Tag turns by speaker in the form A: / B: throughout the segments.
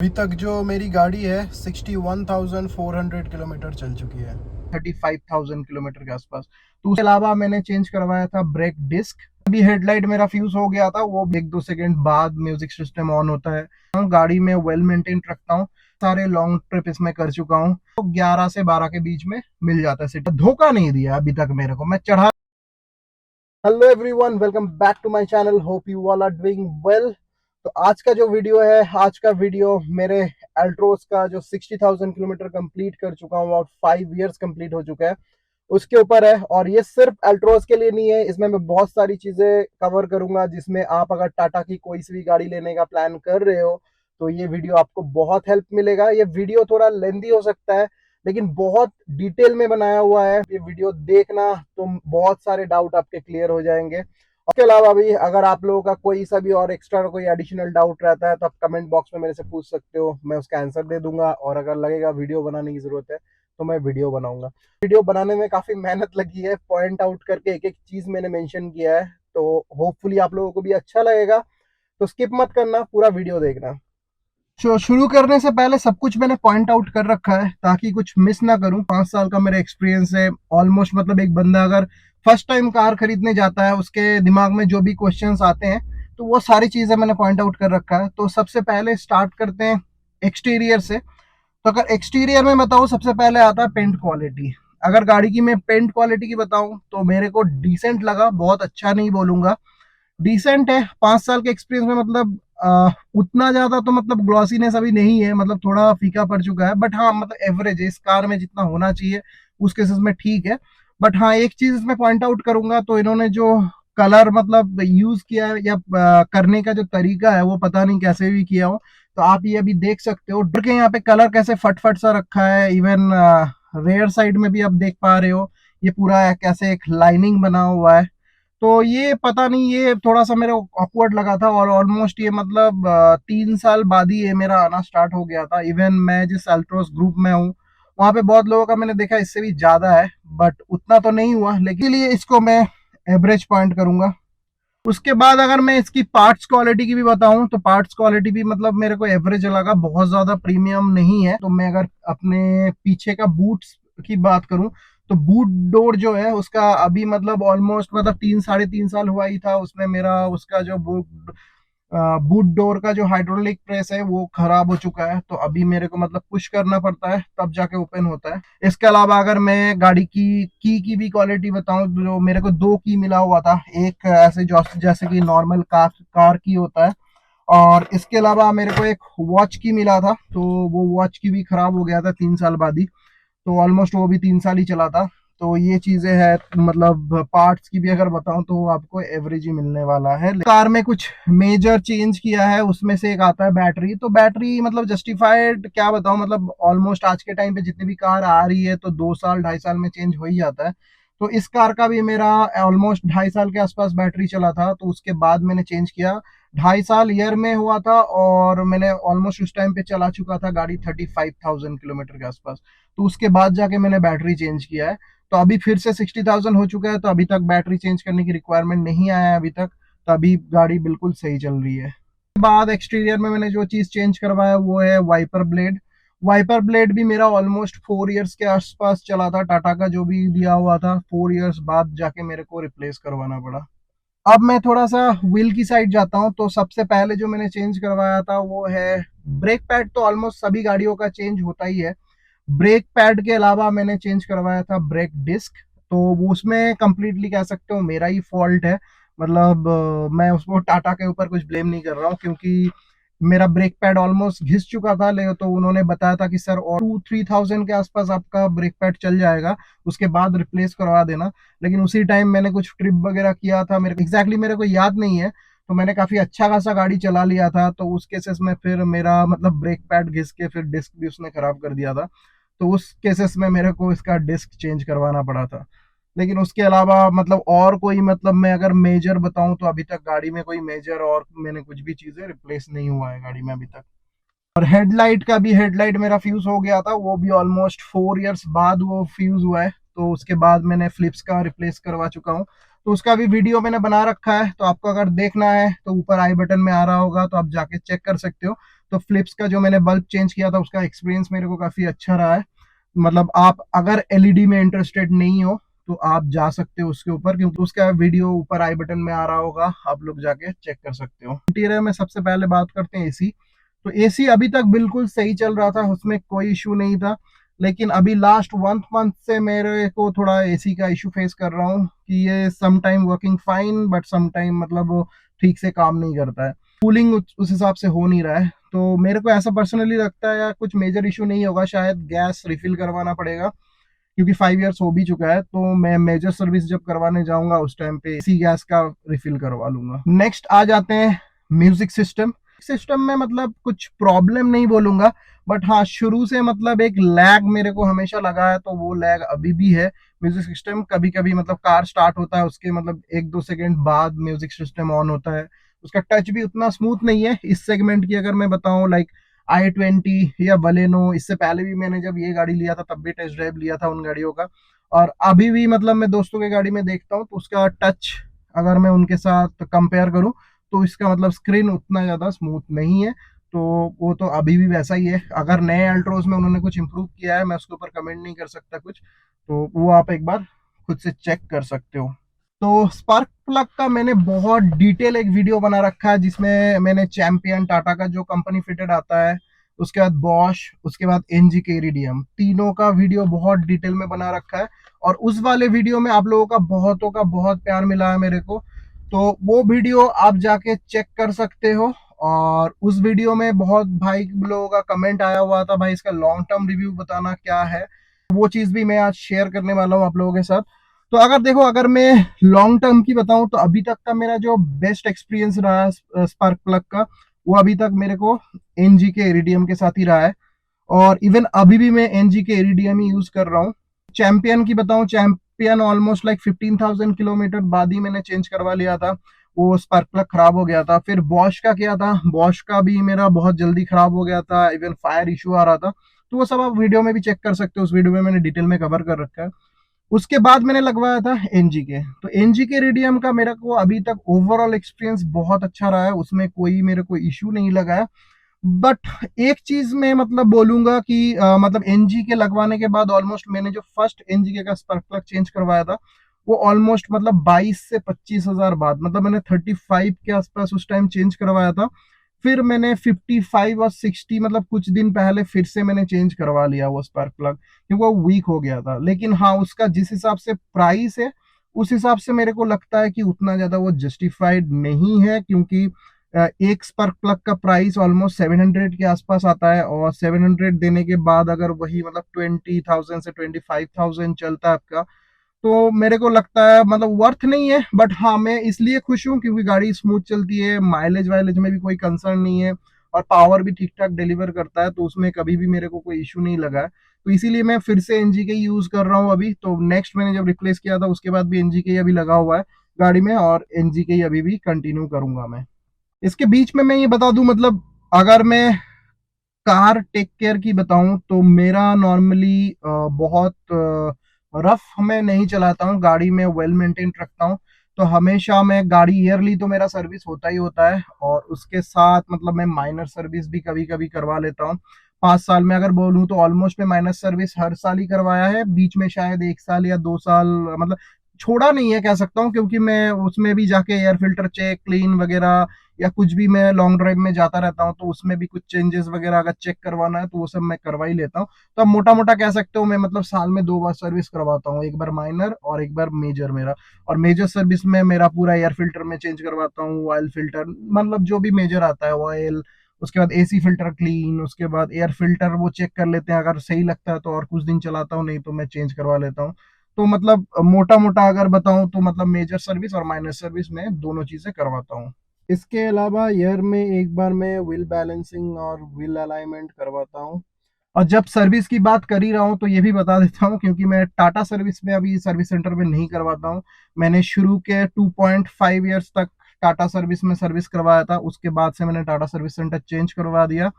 A: अभी तक जो मेरी गाड़ी है 61,400 किलोमीटर चल चुकी है, 35,000 किलोमीटर के आसपास। तो उसके अलावा मैंने चेंज करवाया था ब्रेक डिस्क। अभी हेडलाइट मेरा फ्यूज हो गया था, वो 1-2 सेकंड बाद म्यूजिक सिस्टम ऑन होता है। गाड़ी में वेल मेंटेन रखता हूँ, सारे लॉन्ग ट्रिप इसमें कर चुका हूँ, तो 11 से 12 के बीच में मिल जाता है सीट। धोखा नहीं दिया अभी तक मेरे को, मैं चढ़ा। Hello everyone, welcome back to my channel. Hope you all are doing well. तो आज का जो वीडियो है, आज का वीडियो मेरे अल्ट्रोस का जो 60,000 किलोमीटर कंप्लीट कर चुका हूँ, और 5 इयर्स कंप्लीट हो चुका है, उसके ऊपर है। और ये सिर्फ अल्ट्रोस के लिए नहीं है, इसमें मैं बहुत सारी चीजें कवर करूंगा, जिसमें आप अगर टाटा की कोई सी भी गाड़ी लेने का प्लान कर रहे हो तो ये वीडियो आपको बहुत हेल्प मिलेगा। ये वीडियो थोड़ा लेंदी हो सकता है, लेकिन बहुत डिटेल में बनाया हुआ है। ये वीडियो देखना तो बहुत सारे डाउट आपके क्लियर हो जाएंगे। उसके अलावा भी अगर आप लोगों का कोई सा भी और एक्स्ट्रा कोई एडिशनल डाउट रहता है तो आप कमेंट बॉक्स में मेरे से पूछ सकते हो, मैं उसका आंसर दे दूंगा। और अगर लगेगा वीडियो बनाने की जरूरत है तो मैं वीडियो बनाऊंगा। वीडियो बनाने में काफी मेहनत लगी है, पॉइंट आउट करके एक एक चीज मैंने मेंशन किया है, तो होपफुली आप लोगों को भी अच्छा लगेगा। तो स्किप मत करना, पूरा वीडियो देखना। शुरू करने से पहले सब कुछ मैंने पॉइंट आउट कर रखा है ताकि कुछ मिस ना करूं। 5 साल का मेरा एक्सपीरियंस है ऑलमोस्ट। मतलब एक बंदा अगर फर्स्ट टाइम कार खरीदने जाता है, उसके दिमाग में जो भी क्वेश्चंस आते हैं, तो वो सारी चीजें मैंने पॉइंट आउट कर रखा है। तो सबसे पहले स्टार्ट करते हैं एक्सटीरियर से। तो अगर एक्सटीरियर में बताऊं, सबसे पहले आता है पेंट क्वालिटी। अगर गाड़ी की मैं पेंट क्वालिटी की बताऊं तो मेरे को डिसेंट लगा, बहुत अच्छा नहीं बोलूंगा, डिसेंट है। 5 साल के एक्सपीरियंस में मतलब उतना ज्यादा तो मतलब ग्लॉसीनेस अभी नहीं है, मतलब थोड़ा फीका पड़ चुका है, बट हाँ मतलब एवरेज है, इस कार में जितना होना चाहिए उस केसेस में ठीक है। बट हाँ, एक चीज इसमें पॉइंट आउट करूंगा, तो इन्होंने जो कलर मतलब यूज किया है या करने का जो तरीका है, वो पता नहीं कैसे भी किया हो। तो आप ये अभी देख सकते हो डर के यहाँ पे कलर कैसे फट फट सा रखा है। इवन रेयर साइड में भी आप देख पा रहे हो, ये पूरा कैसे एक लाइनिंग बना हुआ है। तो ये पता नहीं, ये थोड़ा सा मेरे ऑकवर्ड लगा था। और ऑलमोस्ट ये मतलब 3 साल बाद ही ये मेरा आना स्टार्ट हो गया था। इवन मैं जिस अल्ट्रोस ग्रुप में हूँ, वहां पे बहुत लोगों का मैंने देखा इससे भी ज्यादा है, बट उतना तो नहीं हुआ। लेकिन लिए इसको मैं एवरेज पॉइंट करूंगा। उसके बाद अगर मैं इसकी पार्ट्स क्वालिटी की भी बताऊं, तो पार्ट्स क्वालिटी भी मतलब मेरे को एवरेज लगा, बहुत ज्यादा प्रीमियम नहीं है। तो मैं अगर अपने पीछे का बूट्स की बात करूं, तो बूट डोर जो है उसका अभी मतलब ऑलमोस्ट मतलब 3-3.5 साल हुआ ही था उसमें मेरा। उसका जो बूट डोर का जो हाइड्रोलिक प्रेस है वो खराब हो चुका है, तो अभी मेरे को मतलब पुश करना पड़ता है तब जाके ओपन होता है। इसके अलावा अगर मैं गाड़ी की भी क्वालिटी बताऊं, जो मेरे को 2 की मिला हुआ था, एक ऐसे जैसे कि नॉर्मल कार की होता है, और इसके अलावा मेरे को एक वॉच की मिला था। तो वो वॉच की भी खराब हो गया था 3 साल बाद ही, तो ऑलमोस्ट वो भी 3 साल ही चला था। तो ये चीजें है, मतलब पार्ट्स की भी अगर बताऊं तो आपको एवरेज ही मिलने वाला है। कार में कुछ मेजर चेंज किया है, उसमें से एक आता है बैटरी। तो बैटरी मतलब जस्टिफाइड क्या बताऊं, मतलब ऑलमोस्ट आज के टाइम पे जितनी भी कार आ रही है तो 2 साल 2.5 साल में चेंज हो ही जाता है। तो इस कार का भी मेरा ऑलमोस्ट 2.5 साल के आसपास बैटरी चला था, तो उसके बाद मैंने चेंज किया। 2.5 साल ईयर में हुआ था, और मैंने ऑलमोस्ट उस टाइम पे चला चुका था गाड़ी 35,000 किलोमीटर के आसपास। तो उसके बाद जाके मैंने बैटरी चेंज किया है। तो अभी फिर से 60,000 हो चुका है, तो अभी तक बैटरी चेंज करने की रिक्वायरमेंट नहीं आया है अभी तक। तो अभी गाड़ी बिल्कुल सही चल रही है। बाद एक्सटीरियर में मैंने जो चीज चेंज करवाया वो है वाइपर ब्लेड। वाइपर ब्लेड भी मेरा ऑलमोस्ट 4 इयर्स के आसपास चला था, टाटा का जो भी दिया हुआ था। 4 इयर्स बाद जाके मेरे को रिप्लेस करवाना पड़ा। अब मैं थोड़ा सा व्हील की साइड जाता हूँ। तो सबसे पहले जो मैंने चेंज करवाया था वो है ब्रेक पैड। तो ऑलमोस्ट सभी गाड़ियों का चेंज होता ही है। ब्रेक पैड के अलावा मैंने चेंज करवाया था ब्रेक डिस्क। तो वो उसमें कंप्लीटली कह सकते हो मेरा ही फॉल्ट है। मतलब मैं उसको टाटा के ऊपर कुछ ब्लेम नहीं कर रहा हूँ, क्योंकि मेरा ब्रेक पैड ऑलमोस्ट घिस चुका था। ले तो उन्होंने बताया था कि सर और 2-3 थाउजेंड के आसपास आपका ब्रेक पैड चल जाएगा, उसके बाद रिप्लेस करवा देना। लेकिन उसी टाइम मैंने कुछ ट्रिप वगैरह किया था, मेरे एग्जैक्टली मेरे को याद नहीं है। तो मैंने काफी अच्छा खासा गाड़ी चला लिया था, तो उस केसेस में फिर मेरा मतलब ब्रेक पैड घिस के फिर डिस्क भी उसने खराब कर दिया था। तो उस केसेस में मेरे को इसका डिस्क चेंज करवाना पड़ा था। लेकिन उसके अलावा मतलब और कोई मतलब मैं अगर मेजर बताऊं, तो अभी तक गाड़ी में कोई मेजर और मैंने कुछ भी चीजें रिप्लेस नहीं हुआ है गाड़ी में अभी तक। और हेडलाइट का भी, हेडलाइट मेरा फ्यूज हो गया था, वो भी ऑलमोस्ट 4 इयर्स बाद वो फ्यूज हुआ है। तो उसके बाद मैंने फ्लिप्स का रिप्लेस करवा चुका हूँ। तो उसका भी वीडियो मैंने बना रखा है, तो आपको अगर देखना है तो ऊपर आई बटन में आ रहा होगा, तो आप जाके चेक कर सकते हो। तो फिलिप्स का जो मैंने बल्ब चेंज किया था उसका एक्सपीरियंस मेरे को काफी अच्छा रहा है। मतलब आप अगर एलईडी में इंटरेस्टेड नहीं हो तो आप जा सकते हो उसके ऊपर, क्योंकि उसका वीडियो ऊपर आई बटन में आ रहा होगा, आप लोग जाके चेक कर सकते हो। इंटीरियर में सबसे पहले बात करते हैं एसी। तो एसी अभी तक बिल्कुल सही चल रहा था, उसमें कोई इशू नहीं था। लेकिन अभी लास्ट 1 मंथ से मेरे को थोड़ा एसी का इशू फेस कर रहा हूँ कि ये some time working fine but some time मतलब वो ठीक से काम नहीं करता है, कूलिंग उस हिसाब से हो नहीं रहा है। तो मेरे को ऐसा पर्सनली लगता है यार कुछ मेजर इशू नहीं होगा, शायद गैस रिफिल करवाना पड़ेगा, क्योंकि 5 इयर्स हो भी चुका है। तो मैं मेजर सर्विस जब करवाने जाऊंगा उस टाइम पे इसी गैस का रिफिल करवा लूंगा। नेक्स्ट आ जाते हैं म्यूजिक सिस्टम। सिस्टम में मतलब कुछ प्रॉब्लम नहीं बोलूंगा, बट हाँ शुरू से मतलब एक लैग मेरे को हमेशा लगा है, तो वो लैग अभी भी है। म्यूजिक सिस्टम कभी कभी मतलब कार स्टार्ट होता है उसके मतलब 1-2 सेकंड बाद म्यूजिक सिस्टम ऑन होता है, उसका टच भी उतना स्मूथ नहीं है। इस सेगमेंट की अगर मैं बताऊं लाइक i20 या बलेनो, इससे पहले भी मैंने जब ये गाड़ी लिया था तब भी टेस्ट ड्राइव लिया था उन गाड़ियों का, और अभी भी मतलब मैं दोस्तों की गाड़ी में देखता हूँ तो उसका टच अगर मैं उनके साथ कंपेयर करूँ तो इसका मतलब स्क्रीन उतना ज़्यादा स्मूथ नहीं है। तो वो तो अभी भी वैसा ही है। अगर नए अल्ट्रोज में उन्होंने कुछ इम्प्रूव किया है मैं उसके ऊपर कमेंट नहीं कर सकता कुछ, तो वो आप एक बार खुद से चेक कर सकते हो। तो स्पार्क प्लग का मैंने बहुत डिटेल एक वीडियो बना रखा है जिसमें मैंने चैंपियन, टाटा का जो कंपनी फिटेड आता है, उसके बाद बॉश, उसके बाद एनजी के इरिडियम, तीनों का वीडियो बहुत डिटेल में बना रखा है। और उस वाले वीडियो में आप लोगों का बहुतों का बहुत प्यार मिला है मेरे को, तो वो वीडियो आप जाके चेक कर सकते हो। और उस वीडियो में बहुत भाई लोगों का कमेंट आया हुआ था, भाई इसका लॉन्ग टर्म रिव्यू बताना क्या है, वो चीज भी मैं आज शेयर करने वाला हूँ आप लोगों के साथ। तो अगर देखो, अगर मैं लॉन्ग टर्म की बताऊं तो अभी तक का मेरा जो बेस्ट एक्सपीरियंस रहा है स्पार्क प्लग का, वो अभी तक मेरे को एनजी के इरिडियम के साथ ही रहा है। और इवन अभी भी मैं एनजी के इरिडियम ही यूज कर रहा हूँ। चैंपियन की बताऊं, चैंपियन ऑलमोस्ट लाइक 15,000 किलोमीटर बाद ही मैंने चेंज करवा लिया था, वो स्पार्क प्लग खराब हो गया था। फिर बॉश का क्या था, बॉश का भी मेरा बहुत जल्दी खराब हो गया था, इवन फायर इशू आ रहा था। तो वो सब आप वीडियो में भी चेक कर सकते हो, उस वीडियो में मैंने डिटेल में कवर कर रखा है। उसके बाद मैंने लगवाया था एनजी के, तो एनजी के रेडियम का मेरे को अभी तक ओवरऑल एक्सपीरियंस बहुत अच्छा रहा है, उसमें कोई मेरे को इश्यू नहीं लगा है। बट एक चीज मैं मतलब बोलूंगा कि मतलब एनजी के लगवाने के बाद ऑलमोस्ट मैंने जो फर्स्ट एनजी के का स्पार्क प्लग चेंज करवाया था वो ऑलमोस्ट मतलब 22 से 25 हजार बाद, मतलब मैंने 35 के आसपास उस टाइम चेंज करवाया था। फिर मैंने 55 और 60 मतलब कुछ दिन पहले फिर से मैंने चेंज करवा लिया वो स्पार्क प्लग, क्योंकि वो वीक हो गया था। लेकिन हाँ, उसका जिस हिसाब से प्राइस है उस हिसाब से मेरे को लगता है कि उतना ज्यादा वो जस्टिफाइड नहीं है, क्योंकि एक स्पार्क प्लग का प्राइस ऑलमोस्ट 700 के आसपास आता है, और 700 देने के बाद अगर वही मतलब 20,000 से 25,000 चलता है आपका, तो मेरे को लगता है मतलब वर्थ नहीं है। बट हाँ, मैं इसलिए खुश हूँ क्योंकि गाड़ी स्मूथ चलती है, माइलेज वाइलेज में भी कोई कंसर्न नहीं है, और पावर भी ठीक ठाक डिलीवर करता है, तो उसमें कभी भी मेरे को कोई इशू नहीं लगा है। तो इसीलिए मैं फिर से एनजी के यूज कर रहा हूँ अभी। तो नेक्स्ट मैंने जब रिप्लेस किया था उसके बाद भी एनजी के अभी लगा हुआ है गाड़ी में, और एनजी के अभी भी कंटिन्यू करूंगा मैं। इसके बीच में मैं ये बता दूं, मतलब अगर मैं कार टेक केयर की बताऊं तो मेरा नॉर्मली बहुत रफ मैं नहीं चलाता हूँ, गाड़ी में वेल मेंटेन रखता हूँ। तो हमेशा मैं गाड़ी ईयरली तो मेरा सर्विस होता ही होता है, और उसके साथ मतलब मैं माइनर सर्विस भी कभी कभी करवा लेता हूँ। 5 साल में अगर बोलूँ तो ऑलमोस्ट मैं माइनर सर्विस हर साल ही करवाया है, बीच में शायद 1 साल या 2 साल मतलब छोड़ा नहीं है कह सकता हूँ, क्योंकि मैं उसमें भी जाके एयर फिल्टर चेक, क्लीन वगैरह, या कुछ भी मैं लॉन्ग ड्राइव में जाता रहता हूँ तो उसमें भी कुछ चेंजेस वगैरह अगर चेक करवाना है तो वो सब मैं करवा ही लेता हूँ। तो अब मोटा मोटा कह सकते हो मैं मतलब साल में 2 बार सर्विस करवाता हूँ, एक बार माइनर और एक बार मेजर मेरा। और मेजर सर्विस में मेरा पूरा एयर फिल्टर में चेंज करवाता हूँ, ऑयल फिल्टर मतलब जो भी मेजर आता है ऑयल, उसके बाद एसी फिल्टर क्लीन, उसके बाद एयर फिल्टर वो चेक कर लेते हैं, अगर सही लगता है तो और कुछ दिन चलाता हूँ, नहीं तो मैं चेंज करवा लेता हूँ। तो मतलब मोटा मोटा अगर बताऊं तो मतलब मेजर सर्विस और माइनर सर्विस में दोनों चीजें करवाता हूँ। इसके अलावा ईयर में एक बार मैं व्हील बैलेंसिंग और व्हील अलाइनमेंट करवाता हूँ। और जब सर्विस की बात कर ही रहा हूँ तो ये भी बता देता हूँ, क्योंकि मैं टाटा सर्विस में अभी सर्विस सेंटर में नहीं करवाता हूँ। मैंने शुरू के 2.5 ईयर्स तक टाटा सर्विस में सर्विस करवाया था, उसके बाद से मैंने टाटा सर्विस सेंटर चेंज करवा दिया।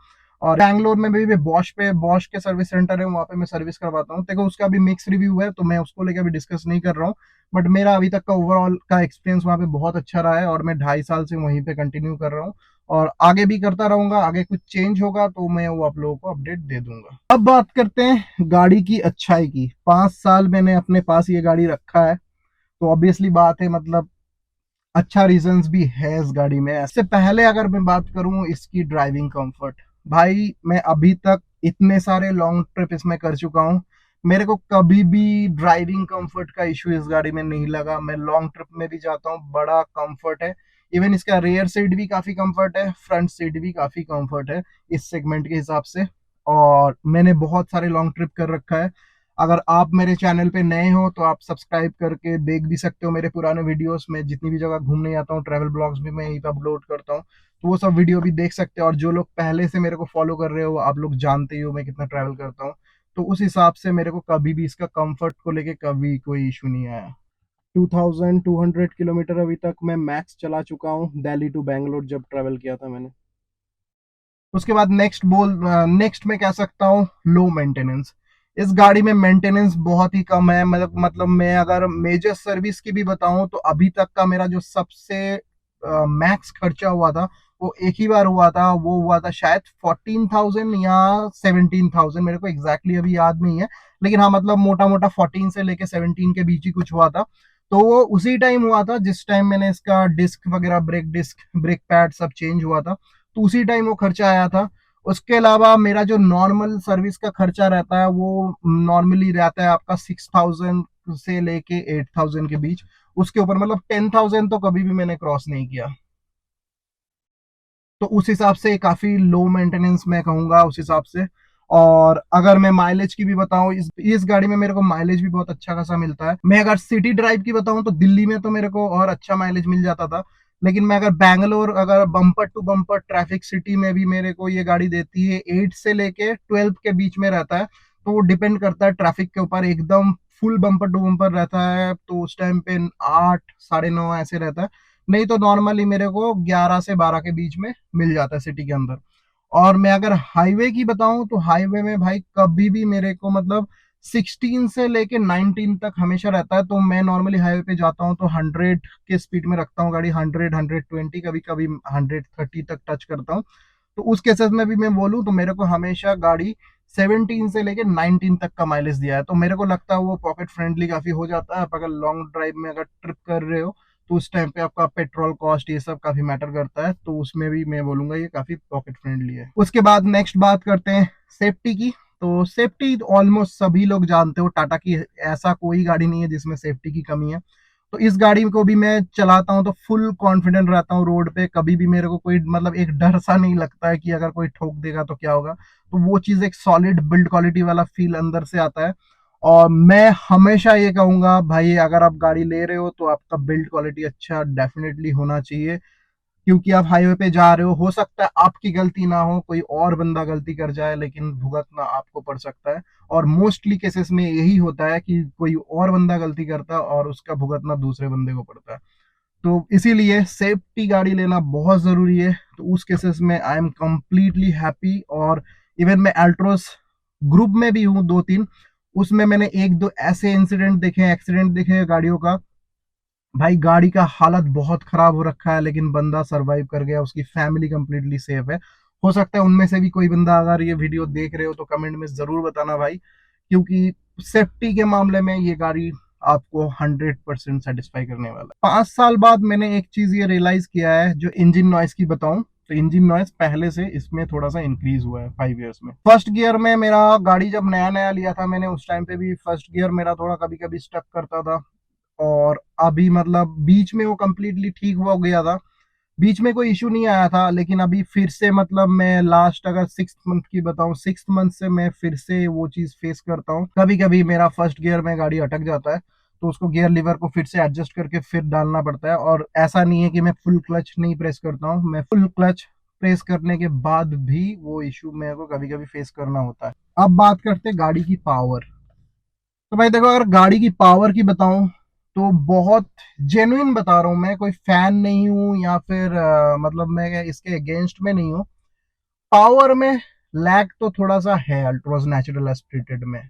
A: और बैंगलोर में भी बॉश के सर्विस सेंटर है, वहाँ पे मैं सर्विस करवाता हूँ। देखो उसका भी मिक्स रिव्यू है तो मैं उसको लेकर अभी डिस्कस नहीं कर रहा हूँ, बट मेरा अभी तक का ओवरऑल का एक्सपीरियंस वहाँ पे बहुत अच्छा रहा है, और मैं 2.5 साल से वहीं पे कंटिन्यू कर रहा हूँ। और आगे भी करता रहूंगा। आगे कुछ चेंज होगा तो मैं वो आप लोगों को अपडेट दे दूंगा। अब बात करते हैं गाड़ी की अच्छाई की। 5 साल मैंने अपने पास ये गाड़ी रखा है, तो ऑब्वियसली बात है मतलब अच्छा रीजंस भी है इस गाड़ी में। इससे पहले अगर मैं बात करूं इसकी ड्राइविंग कंफर्ट, भाई मैं अभी तक इतने सारे लॉन्ग ट्रिप इसमें कर चुका हूं, मेरे को कभी भी ड्राइविंग कंफर्ट का इशू इस गाड़ी में नहीं लगा। मैं लॉन्ग ट्रिप में भी जाता हूं, बड़ा कंफर्ट है। इवन इसका रेयर सीट भी काफी कंफर्ट है, फ्रंट सीट भी काफी कंफर्ट है इस सेगमेंट के हिसाब से। और मैंने बहुत सारे लॉन्ग ट्रिप कर रखा है। अगर आप मेरे चैनल पे नए हो तो आप सब्सक्राइब करके देख भी सकते हो मेरे पुराने वीडियोस में। जितनी भी जगह घूमने जाता हूँ, ट्रैवल ब्लॉग्स भी मैं यहीं पे अपलोड करता हूँ, तो वो सब वीडियो भी देख सकते हो। और जो लोग पहले से मेरे को फॉलो कर रहे हो, आप लोग जानते ही हो मैं कितना ट्रैवल करता हूँ, तो उस हिसाब से मेरे को कभी भी इसका कंफर्ट को लेके कभी कोई इशू नहीं आया। 2200 किलोमीटर अभी तक मैं मैक्स चला चुका हूँ दिल्ली टू बैंगलोर जब ट्रैवल किया था मैंने। उसके बाद नेक्स्ट मैं कह सकता हूँ लो मेंटेनेंस। इस गाड़ी में मेंटेनेंस बहुत ही कम है। मतलब मैं अगर मेजर सर्विस की भी बताऊं तो अभी तक का मेरा जो सबसे मैक्स खर्चा हुआ था वो एक ही बार हुआ था। वो हुआ था शायद 14,000 या 17,000, मेरे को एग्जैक्टली अभी याद नहीं है, लेकिन हाँ मतलब मोटा मोटा 14 से लेके 17 के बीच ही कुछ हुआ था। तो वो उसी टाइम हुआ था जिस टाइम मैंने इसका डिस्क वगैरह, ब्रेक डिस्क, ब्रेक पैड सब चेंज हुआ था, तो उसी टाइम वो खर्चा आया था। उसके अलावा मेरा जो नॉर्मल सर्विस का खर्चा रहता है वो नॉर्मली रहता है आपका 6,000 से लेके 8,000 के बीच। उसके ऊपर मतलब 10,000 तो कभी भी मैंने क्रॉस नहीं किया। तो उस हिसाब से काफी लो मेंटेनेंस मैं कहूंगा उस हिसाब से। और अगर मैं माइलेज की भी बताऊं, इस गाड़ी में मेरे को माइलेज भी बहुत अच्छा खासा मिलता है। मैं अगर सिटी ड्राइव की बताऊं तो दिल्ली में तो मेरे को और अच्छा माइलेज मिल जाता था, लेकिन मैं अगर बैंगलोर, अगर bumper to bumper traffic city में भी मेरे को ये गाड़ी देती है 8 से लेके 12 के बीच में रहता है। तो वो डिपेंड करता है ट्रैफिक के ऊपर। एकदम फुल बम्पर टू बम्पर रहता है तो उस टाइम पे 8, 9.5 ऐसे रहता है। नहीं तो नॉर्मली मेरे को 11 से 12 के बीच में मिल जाता है सिटी के अंदर। और मैं अगर हाईवे की बताऊं तो हाईवे में भाई कभी भी मेरे को मतलब 16 से लेके 19 तक हमेशा रहता है। तो मैं नॉर्मली हाईवे पे जाता हूं तो 100 के स्पीड में रखता हूँ गाड़ी, 100, 120, कभी कभी 130 तक टच करता हूँ। तो उस केसेस में भी मैं बोलूँ तो मेरे को हमेशा गाड़ी 17 से लेके 19 तक का माइलेज दिया है। तो मेरे को लगता है वो पॉकेट फ्रेंडली काफी हो जाता है। आप अगर लॉन्ग ड्राइव में अगर ट्रिप कर रहे हो तो उस टाइम पे आपका पेट्रोल कॉस्ट ये सब काफी मैटर करता है, तो उसमें भी मैं बोलूंगा ये काफी पॉकेट फ्रेंडली है। उसके बाद नेक्स्ट बात करते हैं सेफ्टी की। तो सेफ्टी ऑलमोस्ट सभी लोग जानते हो टाटा की ऐसा कोई गाड़ी नहीं है जिसमें सेफ्टी की कमी है। तो इस गाड़ी को भी मैं चलाता हूँ तो फुल कॉन्फिडेंट रहता हूँ रोड पे। कभी भी मेरे को कोई मतलब एक डर सा नहीं लगता है कि अगर कोई ठोक देगा तो क्या होगा। तो वो चीज एक सॉलिड बिल्ड क्वालिटी वाला फील अंदर से आता है। और मैं हमेशा ये कहूंगा भाई अगर आप गाड़ी ले रहे हो तो आपका बिल्ड क्वालिटी अच्छा डेफिनेटली होना चाहिए। क्योंकि आप हाईवे पे जा रहे हो सकता है आपकी गलती ना हो, कोई और बंदा गलती कर जाए, लेकिन भुगतना आपको पड़ सकता है। और मोस्टली केसेस में यही होता है कि कोई और बंदा गलती करता है और उसका भुगतना दूसरे बंदे को पड़ता है। तो इसीलिए सेफ्टी गाड़ी लेना बहुत जरूरी है। तो उस केसेस में आई एम कंप्लीटली हैप्पी। और इवन मैं अल्ट्रोस ग्रुप में भी हूँ 2-3, उसमें मैंने एक दो ऐसे इंसिडेंट देखे हैं, एक्सीडेंट देखे हैं गाड़ियों का। भाई गाड़ी का हालत बहुत खराब हो रखा है लेकिन बंदा सरवाइव कर गया, उसकी फैमिली कंप्लीटली सेफ है। हो सकता है उनमें से भी कोई बंदा अगर ये वीडियो देख रहे हो तो कमेंट में जरूर बताना भाई, क्योंकि सेफ्टी के मामले में ये गाड़ी आपको 100% सेटिस्फाई करने वाला है। 5 साल बाद मैंने एक चीज ये रियलाइज किया है, जो इंजन नॉइस की बताऊं तो इंजन नॉइस पहले से इसमें थोड़ा सा इंक्रीज हुआ है 5 इयर्स में। फर्स्ट गियर में मेरा गाड़ी जब नया नया लिया था मैंने, उस टाइम पे भी फर्स्ट गियर मेरा थोड़ा कभी कभी स्टक करता था। और अभी मतलब बीच में वो कंप्लीटली ठीक हो गया था, बीच में कोई इशू नहीं आया था। लेकिन अभी फिर से मतलब मैं लास्ट अगर 6 मंथ की बताऊं, 6 मंथ से मैं फिर से वो चीज फेस करता हूँ। कभी कभी मेरा फर्स्ट गियर में गाड़ी अटक जाता है तो उसको गियर लीवर को फिर से एडजस्ट करके फिर डालना पड़ता है। और ऐसा नहीं है कि मैं फुल क्लच नहीं प्रेस करता हूँ, मैं फुल क्लच प्रेस करने के बाद भी वो इशू मेरे को कभी कभी फेस करना होता है। अब बात करते हैं गाड़ी की पावर। तो भाई देखो अगर गाड़ी की पावर की बताऊं तो बहुत जेन्युइन बता रहा हूं, मैं कोई फैन नहीं हूं या फिर मतलब मैं इसके अगेंस्ट में नहीं हूं। पावर में लैग तो थोड़ा सा है अल्ट्रोज नेचुरल एस्पिरेटेड में,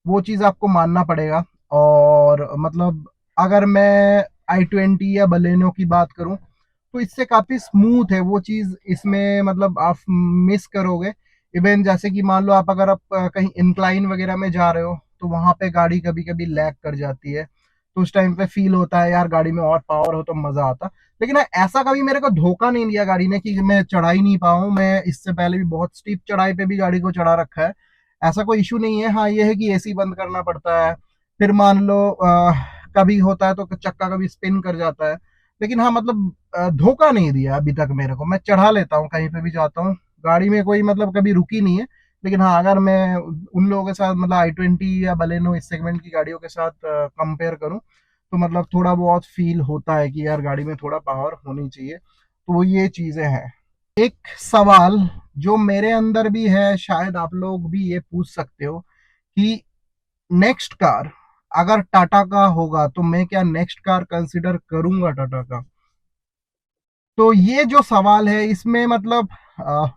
A: वो चीज आपको मानना पड़ेगा। और मतलब अगर मैं i20 या बलेनो की बात करूं तो इससे काफी स्मूथ है वो चीज, इसमें मतलब आप मिस करोगे। इवन जैसे कि मान लो आप अगर आप कहीं इंक्लाइन वगैरह में जा रहे हो तो वहां पे गाड़ी कभी कभी लैग कर जाती है, तो उस टाइम पे फील होता है यार गाड़ी में और पावर हो तो मजा आता। लेकिन ऐसा कभी मेरे को धोखा नहीं दिया गाड़ी ने कि मैं चढ़ा ही नहीं पाऊँ। मैं इससे पहले भी बहुत स्टीप चढ़ाई पे भी गाड़ी को चढ़ा रखा है, ऐसा कोई इशू नहीं है। हाँ ये है कि एसी बंद करना पड़ता है, फिर मान लो कभी होता है तो चक्का कभी स्पिन कर जाता है। लेकिन हाँ मतलब धोखा नहीं दिया अभी तक मेरे को, मैं चढ़ा लेता हूँ कहीं पे भी जाता हूँ, गाड़ी में कोई मतलब कभी रुकी नहीं है। लेकिन हाँ अगर मैं उन लोगों के साथ मतलब i20 या बलेनो इस सेगमेंट की गाड़ियों के साथ कंपेयर करूँ तो मतलब थोड़ा बहुत फील होता है कि यार गाड़ी में थोड़ा पावर होनी चाहिए। तो ये चीजें हैं। एक सवाल जो मेरे अंदर भी है, शायद आप लोग भी ये पूछ सकते हो कि नेक्स्ट कार अगर टाटा का होगा तो मैं क्या नेक्स्ट कार कंसिडर करूंगा टाटा का। तो ये जो सवाल है इसमें मतलब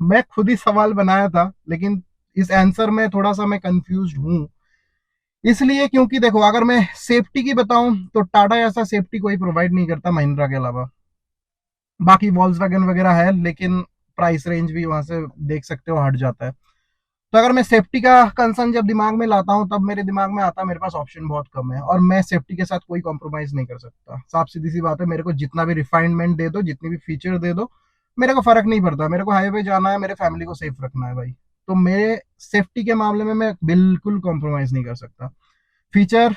A: मैं खुद ही सवाल बनाया था, लेकिन इस आंसर में थोड़ा सा मैं कंफ्यूज हूं। इसलिए क्योंकि देखो अगर मैं सेफ्टी की बताऊं तो टाटा ऐसा सेफ्टी कोई प्रोवाइड नहीं करता महिंद्रा के अलावा। बाकी वॉल्क्सवैगन वगैरह है लेकिन प्राइस रेंज भी वहां से देख सकते हो हट जाता है। तो अगर मैं सेफ्टी का कंसर्न जब दिमाग में लाता हूं तब मेरे दिमाग में आता है मेरे पास ऑप्शन बहुत कम है और मैं सेफ्टी के साथ कोई कॉम्प्रोमाइज नहीं कर सकता। साफ सीधी सी बात है, मेरे को जितना भी रिफाइनमेंट दे दो, जितनी भी फीचर दे दो, मेरे को फर्क नहीं पड़ता। मेरे को हाईवे जाना है, मेरे फैमिली को सेफ रखना है भाई। तो मेरे सेफ्टी के मामले में मैं बिल्कुल कॉम्प्रोमाइज नहीं कर सकता। फीचर,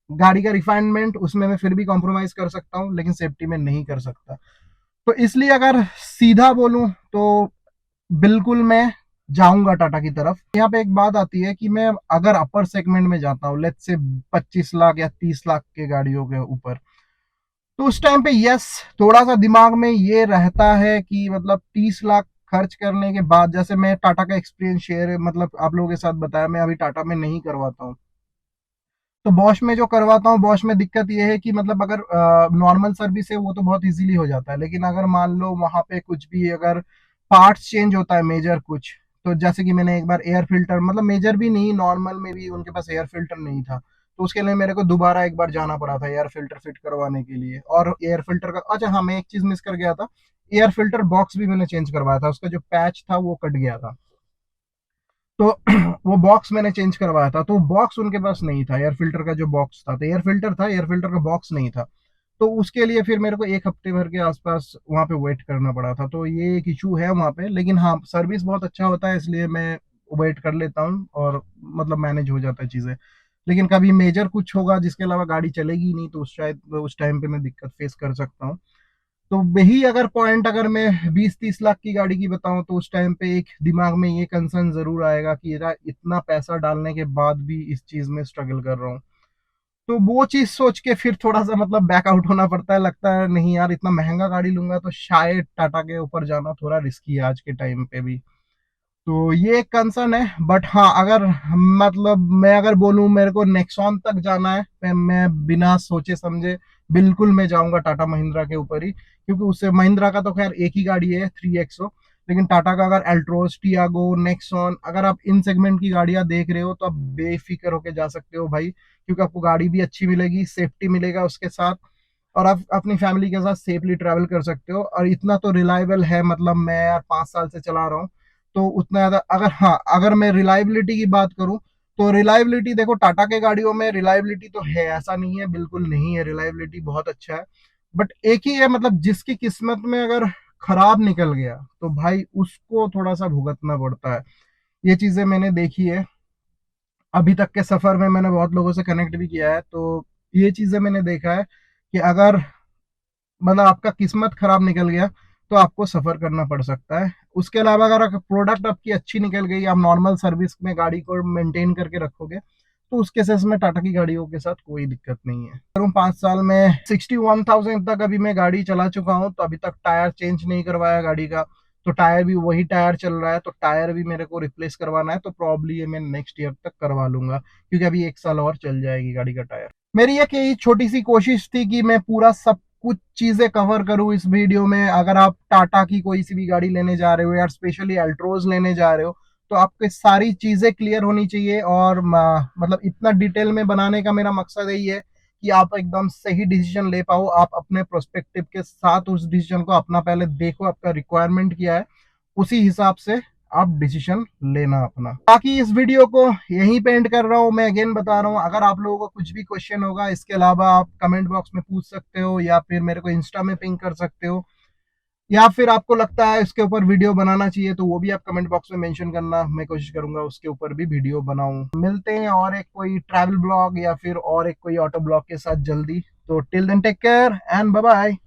A: गाड़ी का रिफाइनमेंट, उसमें मैं फिर भी कॉम्प्रोमाइज कर सकता हूँ लेकिन सेफ्टी में नहीं कर सकता। तो इसलिए अगर सीधा बोलूं तो बिल्कुल मैं जाऊंगा टाटा की तरफ। यहाँ पे एक बात आती है कि मैं अगर अपर सेगमेंट में जाता हूँ, लेट्स से 25 लाख या 30 लाख के गाड़ियों के ऊपर, तो उस टाइम पे यस थोड़ा सा दिमाग में ये रहता है कि मतलब 30 लाख खर्च करने के बाद, जैसे मैं टाटा का एक्सपीरियंस शेयर मतलब आप लोगों के साथ बताया, मैं अभी टाटा में नहीं करवाता हूँ। तो बॉश में जो करवाता हूँ, बॉश में दिक्कत ये है कि मतलब अगर नॉर्मल सर्विस है वो तो बहुत इजीली हो जाता है, लेकिन अगर मान लो वहां पे कुछ भी अगर पार्ट्स चेंज होता है मेजर कुछ, तो जैसे कि मैंने एक बार एयर फिल्टर, मतलब मेजर भी नहीं नॉर्मल में भी उनके पास एयर फिल्टर नहीं था, तो उसके लिए मेरे को दोबारा एक बार जाना पड़ा था एयर फिल्टर फिट करवाने के लिए। और एयर फिल्टर का, अच्छा हाँ मैं एक चीज मिस कर गया था, एयर फिल्टर बॉक्स भी मैंने चेंज करवाया था, उसका जो पैच था वो कट गया था। तो वो बॉक्स मैंने चेंज करवाया था, तो बॉक्स उनके पास नहीं था, एयर फिल्टर का जो बॉक्स था, तो एयर फिल्टर था, एयर फिल्टर का बॉक्स नहीं था। तो उसके लिए फिर मेरे को एक हफ्ते भर के आसपास वहां पे वेट करना पड़ा था। तो ये एक इशू है वहां पे, लेकिन हाँ सर्विस बहुत अच्छा होता है इसलिए मैं वेट कर लेता हूँ और मतलब मैनेज हो जाता है चीजें। लेकिन कभी मेजर कुछ होगा जिसके अलावा गाड़ी चलेगी नहीं तो शायद उस टाइम पे मैं दिक्कत फेस कर सकता हूँ। तो वही अगर पॉइंट अगर मैं 20-30 लाख की गाड़ी की बताऊं तो उस टाइम पे एक दिमाग में ये कंसर्न जरूर आएगा कि यार इतना पैसा डालने के बाद भी इस चीज में स्ट्रगल कर रहा हूँ। तो वो चीज सोच के फिर थोड़ा सा मतलब बैकआउट होना पड़ता है, लगता है नहीं यार इतना महंगा गाड़ी लूंगा तो शायद टाटा के ऊपर जाना थोड़ा रिस्की है आज के टाइम पे भी। तो ये एक कंसर्न है। बट हाँ अगर मतलब मैं अगर बोलूं मेरे को नेक्सॉन तक जाना है, मैं बिना सोचे समझे बिल्कुल मैं जाऊंगा टाटा महिंद्रा के ऊपर ही, क्योंकि उससे महिंद्रा का तो खैर एक ही गाड़ी है 3XO, लेकिन टाटा का अगर एल्ट्रोस, टियागो, नेक्सॉन, अगर आप इन सेगमेंट की गाड़ियां देख रहे हो तो आप बेफिक्र होके जा सकते हो भाई, क्योंकि आपको गाड़ी भी अच्छी मिलेगी, सेफ्टी मिलेगा उसके साथ, और आप अपनी फैमिली के साथ सेफली ट्रैवल कर सकते हो। और इतना तो रिलायबल है, मतलब मैं यार 5 साल से चला रहा हूँ तो उतना ज्यादा। अगर हाँ अगर मैं रिलायबिलिटी की बात करूं तो रिलायबिलिटी देखो टाटा के गाड़ियों में रिलायबिलिटी तो है, ऐसा नहीं है बिल्कुल नहीं है, रिलायबिलिटी बहुत अच्छा है। बट एक ही है मतलब जिसकी किस्मत में अगर खराब निकल गया तो भाई उसको थोड़ा सा भुगतना पड़ता है। ये चीजें मैंने देखी है, अभी तक के सफर में मैंने बहुत लोगों से कनेक्ट भी किया है, तो ये चीजें मैंने देखा है कि अगर मतलब आपका किस्मत खराब निकल गया तो आपको सफर करना पड़ सकता है। उसके अलावा अगर प्रोडक्ट आपकी अच्छी निकल गई, आप नॉर्मल सर्विस में गाड़ी को मेंटेन करके रखोगे तो उस केसेस में टाटा की गाड़ियों के साथ कोई दिक्कत नहीं है। 5 साल में 61,000 तक अभी मैं गाड़ी चला चुका हूँ, तो अभी तक टायर चेंज नहीं करवाया गाड़ी का। तो टायर भी वही टायर चल रहा है, तो टायर भी मेरे को रिप्लेस करवाना है, तो प्रॉब्ली ये मैं नेक्स्ट ईयर तक करवा लूंगा, क्योंकि अभी 1 साल और चल जाएगी गाड़ी का टायर। मेरी एक छोटी सी कोशिश थी कि मैं पूरा सब कुछ चीजें कवर करूं इस वीडियो में। अगर आप टाटा की कोई सी भी गाड़ी लेने जा रहे हो या स्पेशली अल्ट्रोज लेने जा रहे हो तो आपके सारी चीजें क्लियर होनी चाहिए, और मतलब इतना डिटेल में बनाने का मेरा मकसद यही है कि आप एकदम सही डिसीजन ले पाओ। आप अपने प्रोस्पेक्टिव के साथ उस डिसीजन को अपना पहले देखो, आपका रिक्वायरमेंट क्या है, उसी हिसाब से आप डिसीजन लेना अपना। बाकी इस वीडियो को यहीं पे एंड कर रहा हूँ। मैं अगेन बता रहा हूँ, अगर आप लोगों को कुछ भी क्वेश्चन होगा इसके अलावा आप कमेंट बॉक्स में पूछ सकते हो, या फिर मेरे को इंस्टा में पिंग कर सकते हो, या फिर आपको लगता है इसके ऊपर वीडियो बनाना चाहिए तो वो भी आप कमेंट बॉक्स में मेंशन करना। मैं कोशिश करूंगा उसके ऊपर भी वीडियो बनाऊं। मिलते हैं और एक कोई ट्रैवल ब्लॉग या फिर और एक कोई ऑटो ब्लॉग के साथ जल्दी। तो till then take care and bye bye.